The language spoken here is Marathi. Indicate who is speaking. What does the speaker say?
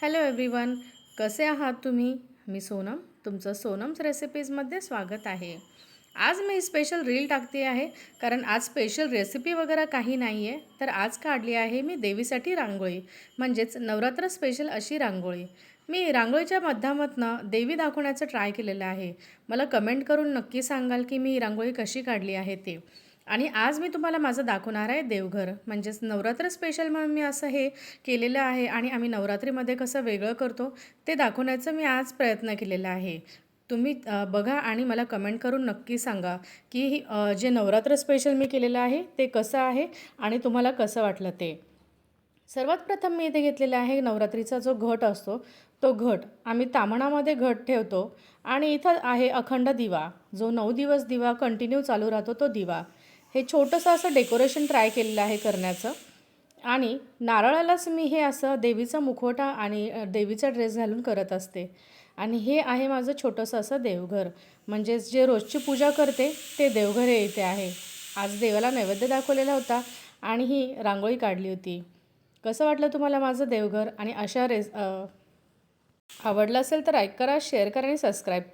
Speaker 1: हॅलो एव्हरीवन, कसे आहात तुम्ही? मी सोनम, तुमचं सोनम्स रेसिपीजमध्ये स्वागत आहे. आज मी स्पेशल रील टाकते आहे कारण आज स्पेशल रेसिपी वगैरे काही नाही आहे. तर आज काढली आहे मी देवीसाठी रांगोळी, म्हणजेच नवरात्र स्पेशल अशी रांगोळी. मी रांगोळीच्या माध्यमातून देवी दाखवण्याचं ट्राय केलेलं आहे. मला कमेंट करून नक्की सांगाल की मी रांगोळी कशी काढली आहे ते. आणि आज मी तुम्हाला माझं दाखवणार आहे देवघर, म्हणजेच नवरात्र स्पेशल म्हणून मी असं हे केलेलं आहे आणि आम्ही नवरात्रीमध्ये कसं वेगळं करतो ते दाखवण्याचा मी आज प्रयत्न केलेला आहे. तुम्ही बघा आणि मला कमेंट करून नक्की सांगा की जे नवरात्र स्पेशल मी केलेलं आहे ते कसं आहे आणि तुम्हाला कसं वाटलं ते. सर्वात प्रथम मी इथे घेतलेला आहे नवरात्रीचा जो घट असतो तो घट. आम्ही ताम्हणामध्ये घट ठेवतो आणि इथं आहे अखंड दिवा, जो 9 दिवस दिवा कंटिन्यू चालू राहतो तो दिवा. हे छोटंसं असं डेकोरेशन ट्राय केलेलं आहे करण्याचं. आणि नारळालाच मी हे असं देवीचा मुखवटा आणि देवीचा ड्रेस घालून करत असते. आणि हे आहे माझं छोटंसं असं देवघर, म्हणजेच जे रोजची पूजा करते ते देवघर हे इथे आहे. आज देवाला नैवेद्य दाखवलेला होता आणि ही रांगोळी काढली होती. कसं वाटलं तुम्हाला माझं देवघर? आणि अशा आवडलं असेल तर लाईक करा, शेअर करा आणि सबस्क्राईब करा.